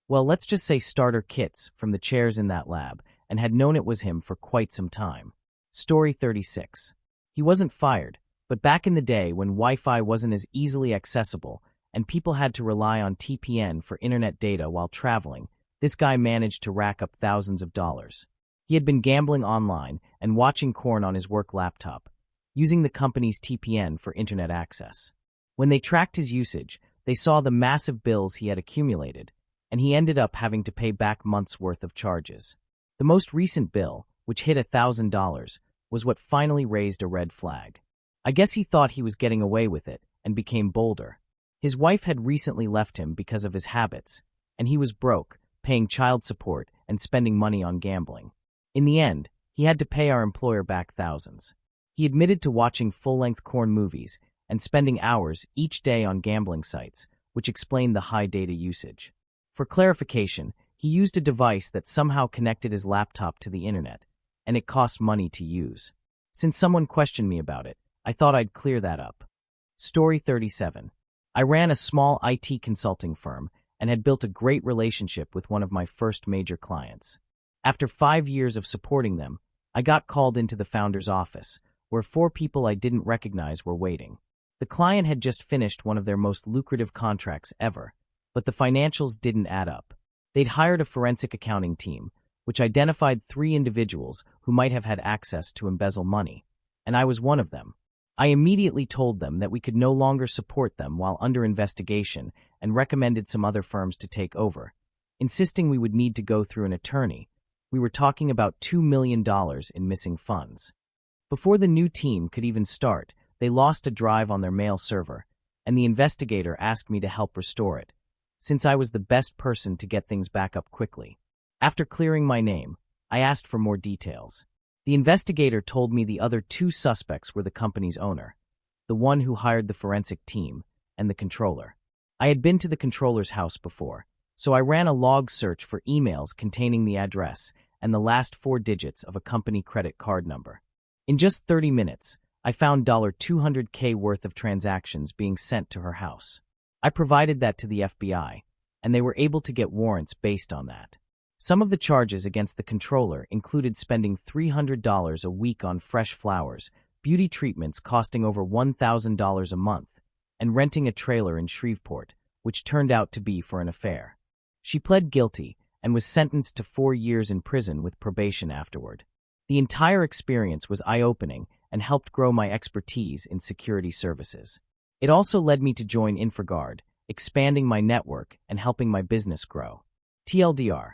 well, let's just say starter kits from the chairs in that lab, and had known it was him for quite some time. Story 36. He wasn't fired, but back in the day when Wi-Fi wasn't as easily accessible and people had to rely on TPN for internet data while traveling, this guy managed to rack up thousands of dollars. He had been gambling online and watching porn on his work laptop, using the company's TPN for internet access. When they tracked his usage, they saw the massive bills he had accumulated, and he ended up having to pay back months' worth of charges. The most recent bill, which hit $1,000, was what finally raised a red flag. I guess he thought he was getting away with it and became bolder. His wife had recently left him because of his habits, and he was broke, paying child support and spending money on gambling. In the end, he had to pay our employer back thousands. He admitted to watching full-length porn movies and spending hours each day on gambling sites, which explained the high data usage. For clarification, he used a device that somehow connected his laptop to the internet, and it cost money to use. Since someone questioned me about it, I thought I'd clear that up. Story 37. I ran a small IT consulting firm and had built a great relationship with one of my first major clients. After 5 years of supporting them, I got called into the founder's office, where 4 people I didn't recognize were waiting. The client had just finished one of their most lucrative contracts ever, but the financials didn't add up. They'd hired a forensic accounting team, which identified 3 individuals who might have had access to embezzle money, and I was one of them. I immediately told them that we could no longer support them while under investigation and recommended some other firms to take over, insisting we would need to go through an attorney. We were talking about $2 million in missing funds. Before the new team could even start, they lost a drive on their mail server, and the investigator asked me to help restore it, since I was the best person to get things back up quickly. After clearing my name, I asked for more details. The investigator told me the other 2 suspects were the company's owner, the one who hired the forensic team, and the controller. I had been to the controller's house before, so I ran a log search for emails containing the address and the last 4 digits of a company credit card number. In just 30 minutes, I found $200K worth of transactions being sent to her house. I provided that to the FBI, and they were able to get warrants based on that. Some of the charges against the controller included spending $300 a week on fresh flowers, beauty treatments costing over $1,000 a month, and renting a trailer in Shreveport, which turned out to be for an affair. She pled guilty and was sentenced to 4 years in prison with probation afterward. The entire experience was eye-opening and helped grow my expertise in security services. It also led me to join InfraGard, expanding my network and helping my business grow. TLDR.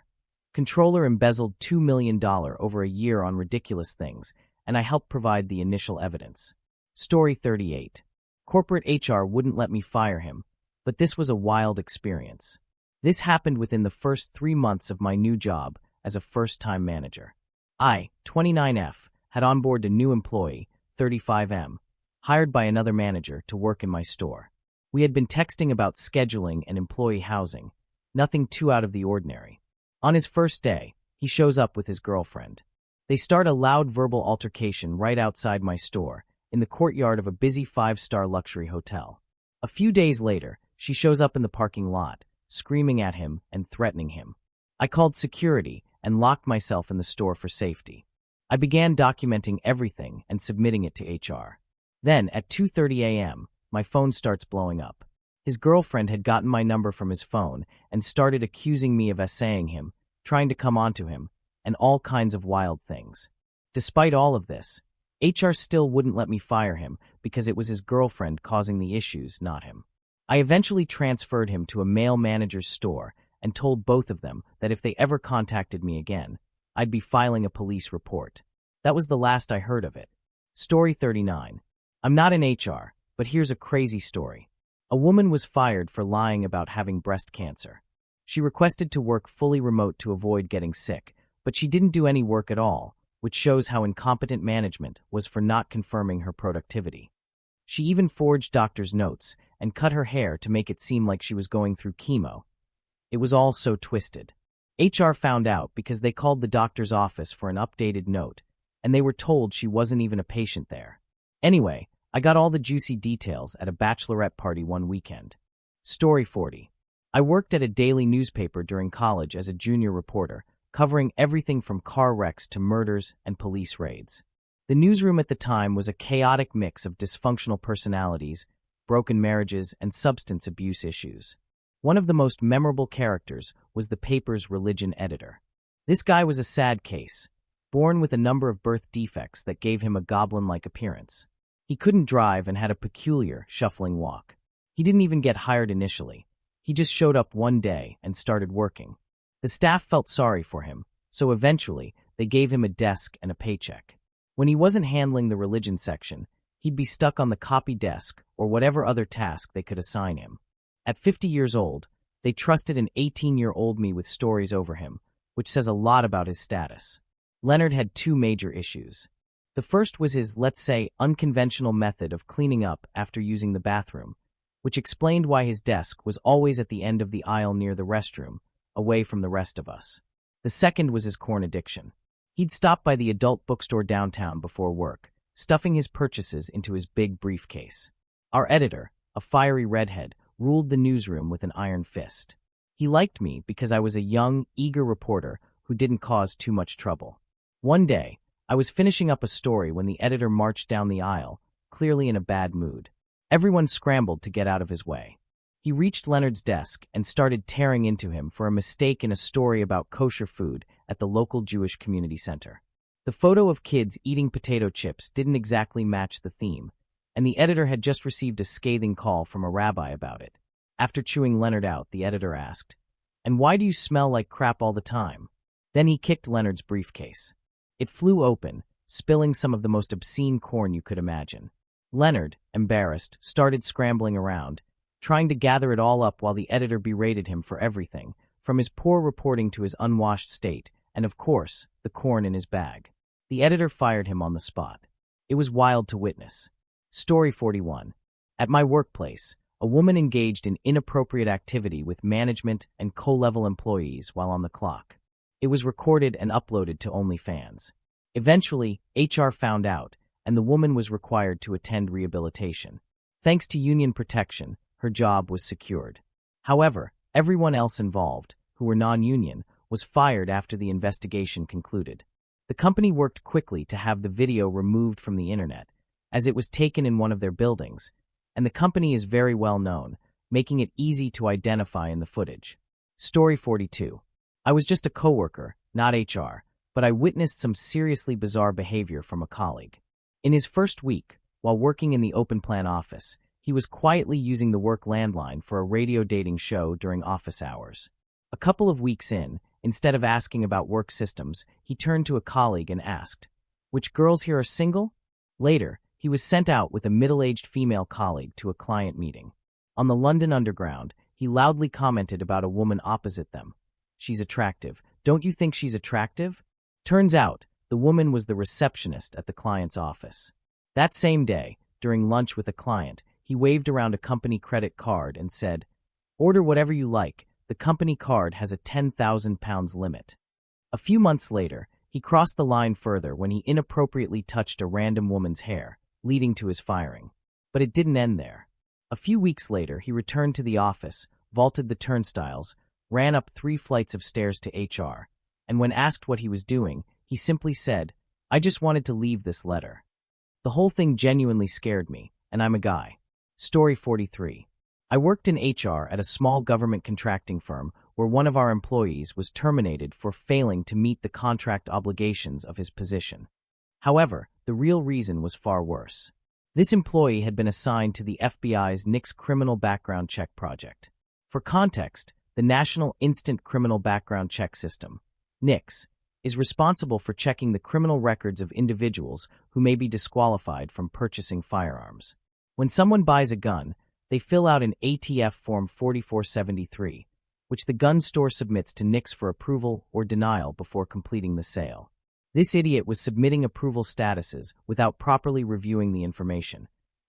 Controller embezzled $2 million over a year on ridiculous things, and I helped provide the initial evidence. Story 38. Corporate HR wouldn't let me fire him, but this was a wild experience. This happened within the first 3 months of my new job as a first-time manager. I, 29F, had onboarded a new employee, 35M, hired by another manager to work in my store. We had been texting about scheduling and employee housing, nothing too out of the ordinary. On his first day, he shows up with his girlfriend. They start a loud verbal altercation right outside my store, in the courtyard of a busy 5-star luxury hotel. A few days later, she shows up in the parking lot, screaming at him and threatening him. I called security and locked myself in the store for safety. I began documenting everything and submitting it to HR. Then, at 2:30 a.m., my phone starts blowing up. His girlfriend had gotten my number from his phone and started accusing me of essaying him, trying to come onto him, and all kinds of wild things. Despite all of this, HR still wouldn't let me fire him because it was his girlfriend causing the issues, not him. I eventually transferred him to a male manager's store and told both of them that if they ever contacted me again, I'd be filing a police report. That was the last I heard of it. Story 39. I'm not in HR, but here's a crazy story. A woman was fired for lying about having breast cancer. She requested to work fully remote to avoid getting sick, but she didn't do any work at all, which shows how incompetent management was for not confirming her productivity. She even forged doctor's notes and cut her hair to make it seem like she was going through chemo. It was all so twisted. HR found out because they called the doctor's office for an updated note, and they were told she wasn't even a patient there. Anyway, I got all the juicy details at a bachelorette party one weekend. Story 40. I worked at a daily newspaper during college as a junior reporter, covering everything from car wrecks to murders and police raids. The newsroom at the time was a chaotic mix of dysfunctional personalities, broken marriages, and substance abuse issues. One of the most memorable characters was the paper's religion editor. This guy was a sad case, born with a number of birth defects that gave him a goblin-like appearance. He couldn't drive and had a peculiar, shuffling walk. He didn't even get hired initially. He just showed up one day and started working. The staff felt sorry for him, so eventually they gave him a desk and a paycheck. When he wasn't handling the religion section, he'd be stuck on the copy desk or whatever other task they could assign him. At 50 years old, they trusted an 18-year-old me with stories over him, which says a lot about his status. Leonard had two major issues. The first was his, let's say, unconventional method of cleaning up after using the bathroom, which explained why his desk was always at the end of the aisle near the restroom, away from the rest of us. The second was his corn addiction. He'd stop by the adult bookstore downtown before work, stuffing his purchases into his big briefcase. Our editor, a fiery redhead, ruled the newsroom with an iron fist. He liked me because I was a young, eager reporter who didn't cause too much trouble. One day, I was finishing up a story when the editor marched down the aisle, clearly in a bad mood. Everyone scrambled to get out of his way. He reached Leonard's desk and started tearing into him for a mistake in a story about kosher food at the local Jewish community center. The photo of kids eating potato chips didn't exactly match the theme, and the editor had just received a scathing call from a rabbi about it. After chewing Leonard out, the editor asked, "And why do you smell like crap all the time?" Then he kicked Leonard's briefcase. It flew open, spilling some of the most obscene corn you could imagine. Leonard, embarrassed, started scrambling around, trying to gather it all up while the editor berated him for everything, from his poor reporting to his unwashed state, and of course, the corn in his bag. The editor fired him on the spot. It was wild to witness. Story 41. At my workplace, a woman engaged in inappropriate activity with management and co-level employees while on the clock. It was recorded and uploaded to OnlyFans. Eventually, HR found out, and the woman was required to attend rehabilitation. Thanks to union protection, her job was secured. However, everyone else involved, who were non-union, was fired after the investigation concluded. The company worked quickly to have the video removed from the internet, as it was taken in one of their buildings, and the company is very well known, making it easy to identify in the footage. Story 42. I was just a coworker, not HR, but I witnessed some seriously bizarre behavior from a colleague. In his first week, while working in the open plan office, he was quietly using the work landline for a radio dating show during office hours. A couple of weeks in, instead of asking about work systems, he turned to a colleague and asked, "Which girls here are single?" Later, he was sent out with a middle-aged female colleague to a client meeting. On the London Underground, he loudly commented about a woman opposite them. "She's attractive. Don't you think she's attractive?" Turns out, the woman was the receptionist at the client's office. That same day, during lunch with a client, he waved around a company credit card and said, "Order whatever you like. The company card has a £10,000 limit." A few months later, he crossed the line further when he inappropriately touched a random woman's hair, leading to his firing. But it didn't end there. A few weeks later, he returned to the office, vaulted the turnstiles, ran up 3 flights of stairs to HR, and when asked what he was doing, he simply said, "I just wanted to leave this letter." The whole thing genuinely scared me, and I'm a guy. Story 43. I worked in HR at a small government contracting firm where one of our employees was terminated for failing to meet the contract obligations of his position. However, the real reason was far worse. This employee had been assigned to the FBI's NICS criminal background check project. For context, the National Instant Criminal Background Check System, NICS, is responsible for checking the criminal records of individuals who may be disqualified from purchasing firearms. When someone buys a gun, they fill out an ATF Form 4473, which the gun store submits to NICS for approval or denial before completing the sale. This idiot was submitting approval statuses without properly reviewing the information,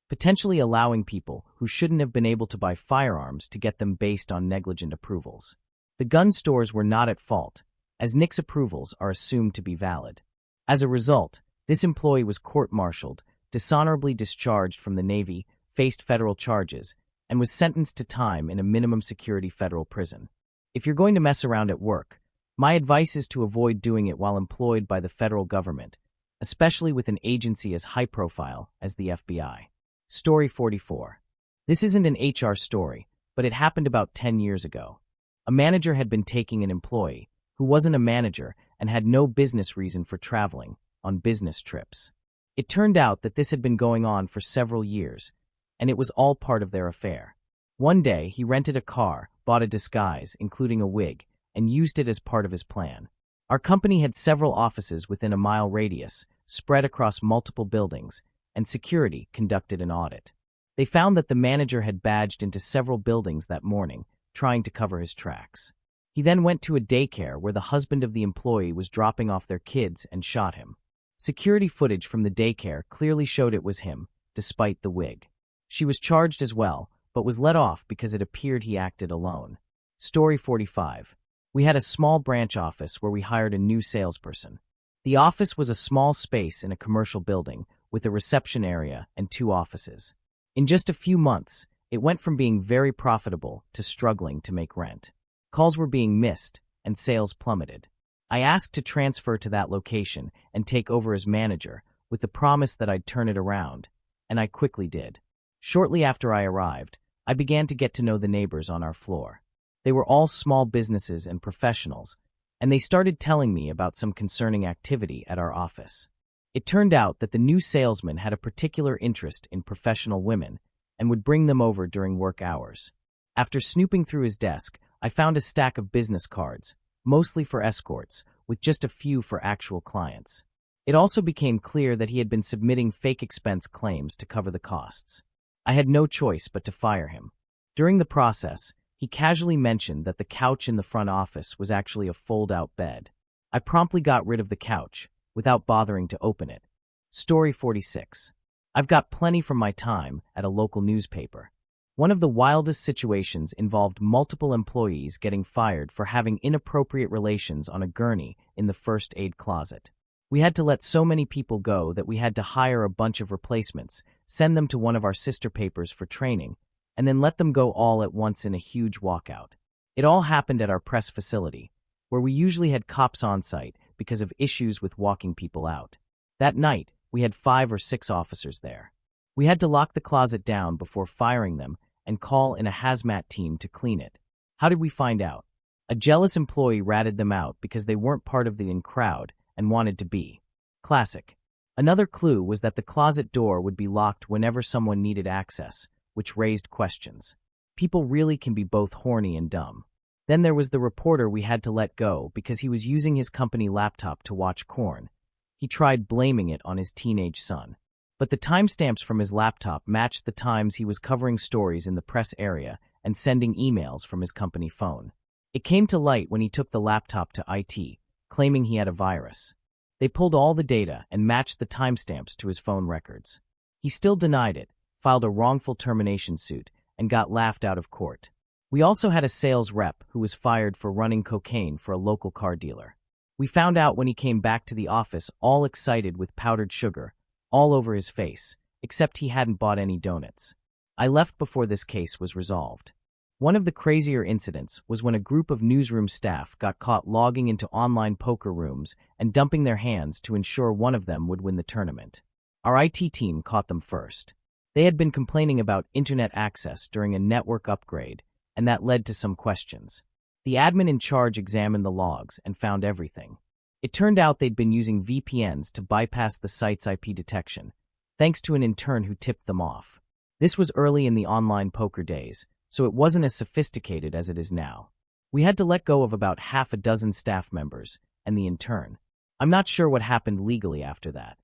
potentially allowing people who shouldn't have been able to buy firearms to get them based on negligent approvals. The gun stores were not at fault, as NICS approvals are assumed to be valid. As a result, this employee was court-martialed, dishonorably discharged from the Navy, faced federal charges, and was sentenced to time in a minimum security federal prison. If you're going to mess around at work, my advice is to avoid doing it while employed by the federal government, especially with an agency as high-profile as the FBI. Story 44. This isn't an HR story, but it happened about 10 years ago. A manager had been taking an employee, who wasn't a manager and had no business reason for traveling, on business trips. It turned out that this had been going on for several years, and it was all part of their affair. One day, he rented a car, bought a disguise, including a wig, and used it as part of his plan. Our company had several offices within a mile radius, spread across multiple buildings, and security conducted an audit. They found that the manager had badged into several buildings that morning, trying to cover his tracks. He then went to a daycare where the husband of the employee was dropping off their kids and shot him. Security footage from the daycare clearly showed it was him, despite the wig. She was charged as well, but was let off because it appeared he acted alone. Story 45. We had a small branch office where we hired a new salesperson. The office was a small space in a commercial building with a reception area and 2 offices. In just a few months, it went from being very profitable to struggling to make rent. Calls were being missed, and sales plummeted. I asked to transfer to that location and take over as manager, with the promise that I'd turn it around, and I quickly did. Shortly after I arrived, I began to get to know the neighbors on our floor. They were all small businesses and professionals, and they started telling me about some concerning activity at our office. It turned out that the new salesman had a particular interest in professional women and would bring them over during work hours. After snooping through his desk, I found a stack of business cards, mostly for escorts, with just a few for actual clients. It also became clear that he had been submitting fake expense claims to cover the costs. I had no choice but to fire him. During the process, he casually mentioned that the couch in the front office was actually a fold-out bed. I promptly got rid of the couch, without bothering to open it. Story 46. I've got plenty from my time at a local newspaper. One of the wildest situations involved multiple employees getting fired for having inappropriate relations on a gurney in the first aid closet. We had to let so many people go that we had to hire a bunch of replacements, send them to one of our sister papers for training, and then let them go all at once in a huge walkout. It all happened at our press facility, where we usually had cops on site because of issues with walking people out. That night, we had 5 or 6 officers there. We had to lock the closet down before firing them and call in a hazmat team to clean it. How did we find out? A jealous employee ratted them out because they weren't part of the in crowd and wanted to be. Classic. Another clue was that the closet door would be locked whenever someone needed access, which raised questions. People really can be both horny and dumb. Then there was the reporter we had to let go because he was using his company laptop to watch porn. He tried blaming it on his teenage son. But the timestamps from his laptop matched the times he was covering stories in the press area and sending emails from his company phone. It came to light when he took the laptop to IT, claiming he had a virus. They pulled all the data and matched the timestamps to his phone records. He still denied it, filed a wrongful termination suit, and got laughed out of court. We also had a sales rep who was fired for running cocaine for a local car dealer. We found out when he came back to the office all excited with powdered sugar, all over his face, except he hadn't bought any donuts. I left before this case was resolved. One of the crazier incidents was when a group of Newsroom staff got caught logging into online poker rooms and dumping their hands to ensure one of them would win the tournament. Our IT team caught them first. They had been complaining about internet access during a network upgrade, and that led to some questions. The admin in charge examined the logs and found everything. It turned out they'd been using VPNs to bypass the site's IP detection, thanks to an intern who tipped them off. This was early in the online poker days, so it wasn't as sophisticated as it is now. We had to let go of about half a dozen staff members and the intern. I'm not sure what happened legally after that.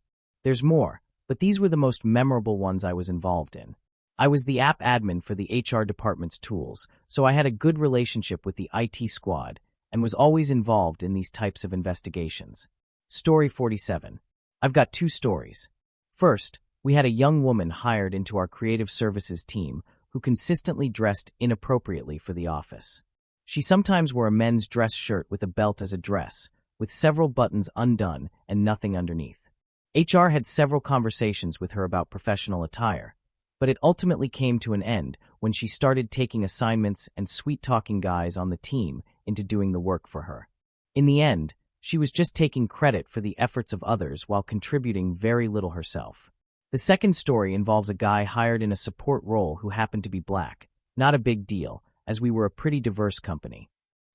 There's more, but these were the most memorable ones I was involved in. I was the app admin for the HR department's tools, so I had a good relationship with the IT squad and was always involved in these types of investigations. Story 47. I've got 2 stories. First, we had a young woman hired into our creative services team who consistently dressed inappropriately for the office. She sometimes wore a men's dress shirt with a belt as a dress, with several buttons undone and nothing underneath. HR had several conversations with her about professional attire, but it ultimately came to an end when she started taking assignments and sweet-talking guys on the team into doing the work for her. In the end, She was just taking credit for the efforts of others while contributing very little herself. The second story involves a guy hired in a support role who happened to be black. Not a big deal, as we were a pretty diverse company.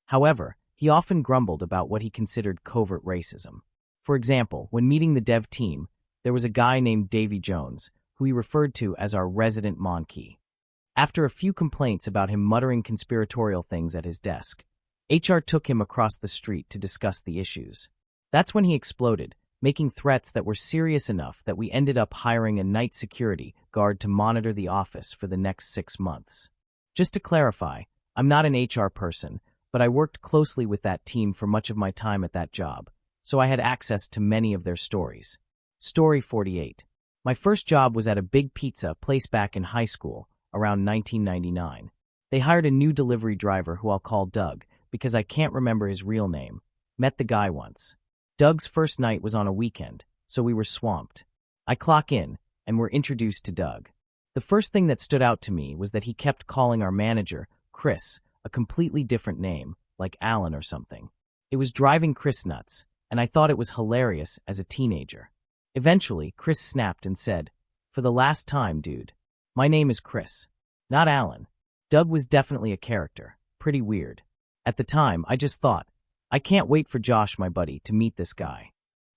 However, he often grumbled about what he considered covert racism. For example, when meeting the dev team, there was a guy named Davy Jones, who he referred to as our resident monkey. After a few complaints about him muttering conspiratorial things at his desk, HR took him across the street to discuss the issues. That's when he exploded, making threats that were serious enough that we ended up hiring a night security guard to monitor the office for the next 6 months. Just to clarify, I'm not an HR person, but I worked closely with that team for much of my time at that job, so I had access to many of their stories. Story 48. My first job was at a big pizza place back in high school, around 1999. They hired a new delivery driver who I'll call Doug, because I can't remember his real name. Met the guy once. Doug's first night was on a weekend, so we were swamped. I clock in, and we're introduced to Doug. The first thing that stood out to me was that he kept calling our manager, Chris, a completely different name, like Alan or something. It was driving Chris nuts, and I thought it was hilarious as a teenager. Eventually, Chris snapped and said, "For the last time, dude. My name is Chris, not Alan." Doug was definitely a character, pretty weird. At the time, I just thought, I can't wait for Josh, my buddy, to meet this guy.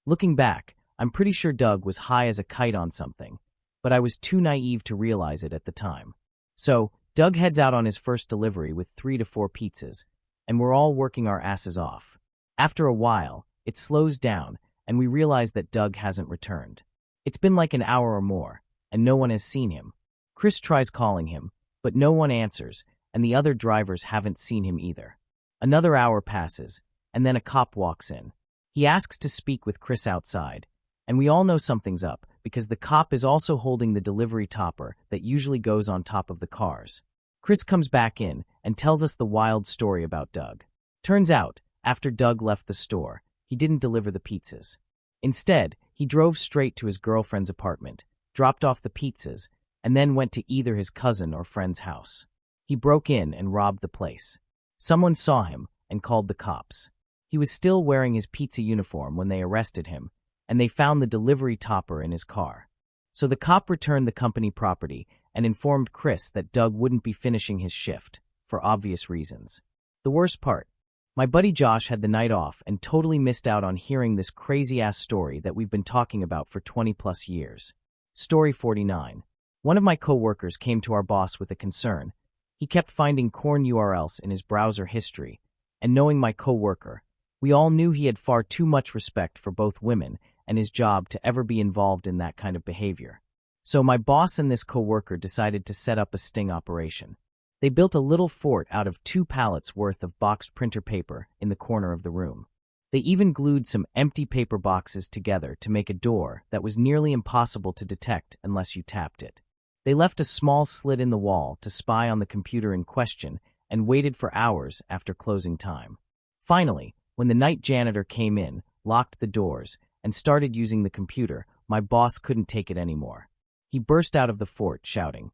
Looking back, I'm pretty sure Doug was high as a kite on something, but I was too naive to realize it at the time. So, Doug heads out on his first delivery with 3 to 4 pizzas, and we're all working our asses off. After a while, it slows down, and we realize that Doug hasn't returned. It's been like an hour or more, and no one has seen him. Chris tries calling him, but no one answers, and the other drivers haven't seen him either. Another hour passes, and then a cop walks in. He asks to speak with Chris outside, and we all know something's up because the cop is also holding the delivery topper that usually goes on top of the cars. Chris comes back in and tells us the wild story about Doug. Turns out, after Doug left the store, he didn't deliver the pizzas. Instead, he drove straight to his girlfriend's apartment, dropped off the pizzas, and then went to either his cousin or friend's house. He broke in and robbed the place. Someone saw him and called the cops. He was still wearing his pizza uniform when they arrested him, and they found the delivery topper in his car. So the cop returned the company property and informed Chris that Doug wouldn't be finishing his shift, for obvious reasons. The worst part, my buddy Josh had the night off and totally missed out on hearing this crazy-ass story that we've been talking about for 20-plus years. Story 49. One of my coworkers came to our boss with a concern. He kept finding corn URLs in his browser history, and knowing my coworker, we all knew he had far too much respect for both women and his job to ever be involved in that kind of behavior. So my boss and this coworker decided to set up a sting operation. They built a little fort out of 2 pallets worth of boxed printer paper in the corner of the room. They even glued some empty paper boxes together to make a door that was nearly impossible to detect unless you tapped it. They left a small slit in the wall to spy on the computer in question and waited for hours after closing time. Finally, when the night janitor came in, locked the doors, and started using the computer, my boss couldn't take it anymore. He burst out of the fort shouting,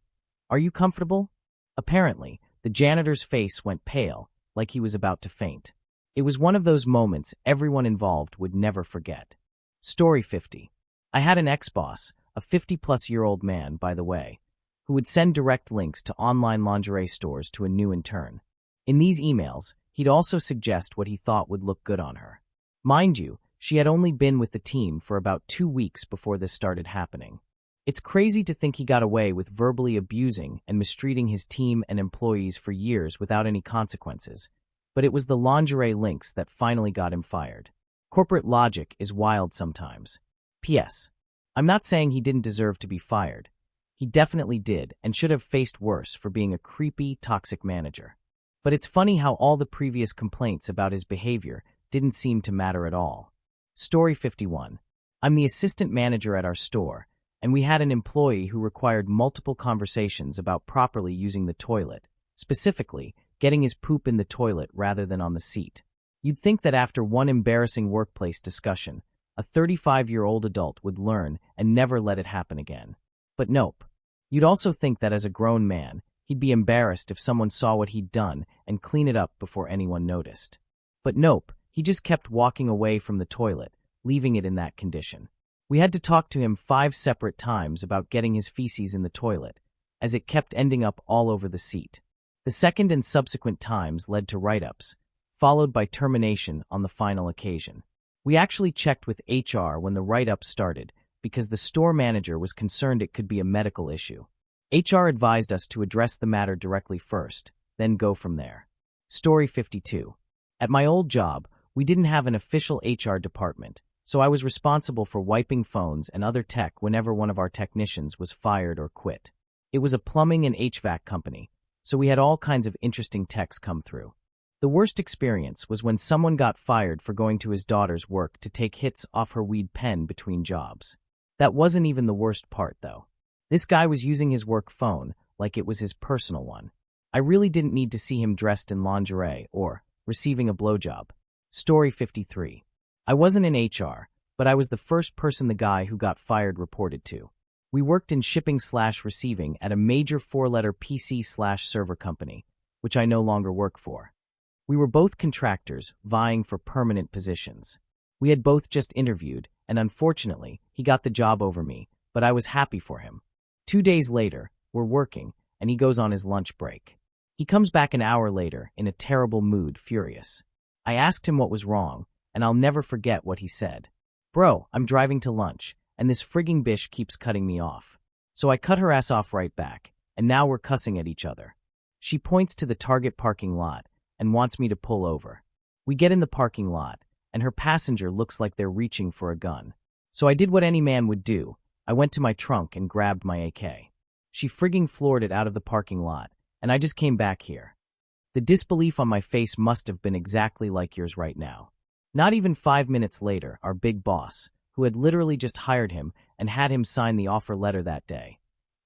"Are you comfortable?" Apparently, the janitor's face went pale, like he was about to faint. It was one of those moments everyone involved would never forget. Story 50. I had an ex-boss, a 50-plus-year-old man, by the way, who would send direct links to online lingerie stores to a new intern. In these emails, he'd also suggest what he thought would look good on her. Mind you, she had only been with the team for about 2 weeks before this started happening. It's crazy to think he got away with verbally abusing and mistreating his team and employees for years without any consequences, but it was the lingerie links that finally got him fired. Corporate logic is wild sometimes. P.S. I'm not saying he didn't deserve to be fired. He definitely did and should have faced worse for being a creepy, toxic manager. But it's funny how all the previous complaints about his behavior didn't seem to matter at all. Story 51. I'm the assistant manager at our store, and we had an employee who required multiple conversations about properly using the toilet, specifically, getting his poop in the toilet rather than on the seat. You'd think that after one embarrassing workplace discussion, a 35-year-old adult would learn and never let it happen again. But nope. You'd also think that as a grown man, he'd be embarrassed if someone saw what he'd done and clean it up before anyone noticed. But nope, He just kept walking away from the toilet, leaving it in that condition. We had to talk to him 5 separate times about getting his feces in the toilet, as it kept ending up all over the seat. The second and subsequent times led to write-ups, followed by termination on the final occasion. We actually checked with HR when the write-up started because the store manager was concerned it could be a medical issue. HR advised us to address the matter directly first, then go from there. Story 52. At my old job, we didn't have an official HR department, so I was responsible for wiping phones and other tech whenever one of our technicians was fired or quit. It was a plumbing and HVAC company, so we had all kinds of interesting techs come through. The worst experience was when someone got fired for going to his daughter's work to take hits off her weed pen between jobs. That wasn't even the worst part, though. This guy was using his work phone like it was his personal one. I really didn't need to see him dressed in lingerie or receiving a blowjob. Story 53. I wasn't in HR, but I was the first person the guy who got fired reported to. We worked in shipping/receiving at a major 4-letter PC/server company, which I no longer work for. We were both contractors vying for permanent positions. We had both just interviewed, and unfortunately, he got the job over me, but I was happy for him. 2 days later, we're working, and he goes on his lunch break. He comes back an hour later in a terrible mood, furious. I asked him what was wrong, and I'll never forget what he said. "Bro, I'm driving to lunch, and this frigging bitch keeps cutting me off." So I cut her ass off right back, and now we're cussing at each other. She points to the Target parking lot and wants me to pull over. We get in the parking lot, and her passenger looks like they're reaching for a gun. So I did what any man would do. I went to my trunk and grabbed my AK. She frigging floored it out of the parking lot, and I just came back here. The disbelief on my face must have been exactly like yours right now. Not even 5 minutes later, our big boss, who had literally just hired him and had him sign the offer letter that day,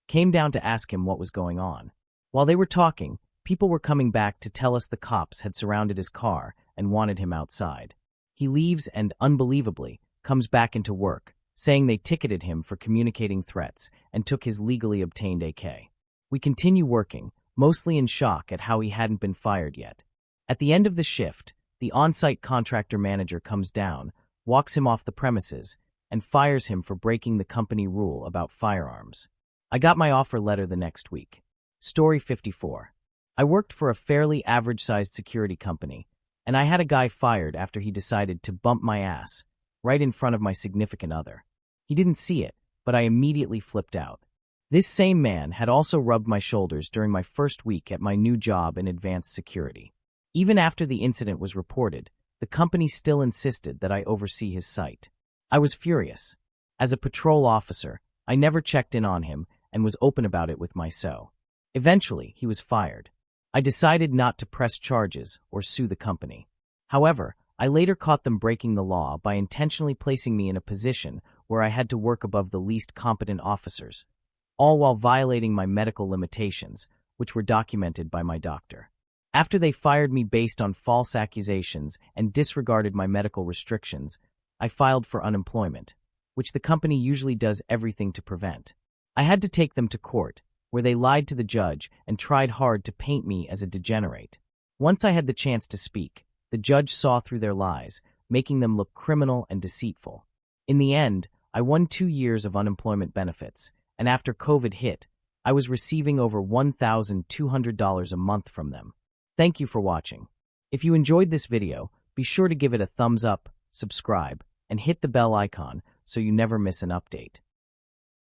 came down to ask him what was going on. While they were talking, people were coming back to tell us the cops had surrounded his car and wanted him outside. He leaves and, unbelievably, comes back into work, saying they ticketed him for communicating threats and took his legally obtained AK. We continue working, mostly in shock at how he hadn't been fired yet. At the end of the shift, the on-site contractor manager comes down, walks him off the premises, and fires him for breaking the company rule about firearms. I got my offer letter the next week. Story 54. I worked for a fairly average-sized security company, and I had a guy fired after he decided to bump my ass right in front of my significant other. He didn't see it, but I immediately flipped out. This same man had also rubbed my shoulders during my first week at my new job in advanced security. Even after the incident was reported, the company still insisted that I oversee his site. I was furious. As a patrol officer, I never checked in on him and was open about it with my SO. Eventually, he was fired. I decided not to press charges or sue the company. However, I later caught them breaking the law by intentionally placing me in a position where I had to work above the least competent officers, all while violating my medical limitations, which were documented by my doctor. After they fired me based on false accusations and disregarded my medical restrictions, I filed for unemployment, which the company usually does everything to prevent. I had to take them to court, where they lied to the judge and tried hard to paint me as a degenerate. Once I had the chance to speak, the judge saw through their lies, making them look criminal and deceitful. In the end, I won 2 years of unemployment benefits, and after COVID hit, I was receiving over $1,200 a month from them. Thank you for watching. If you enjoyed this video, be sure to give it a thumbs up, subscribe, and hit the bell icon so you never miss an update.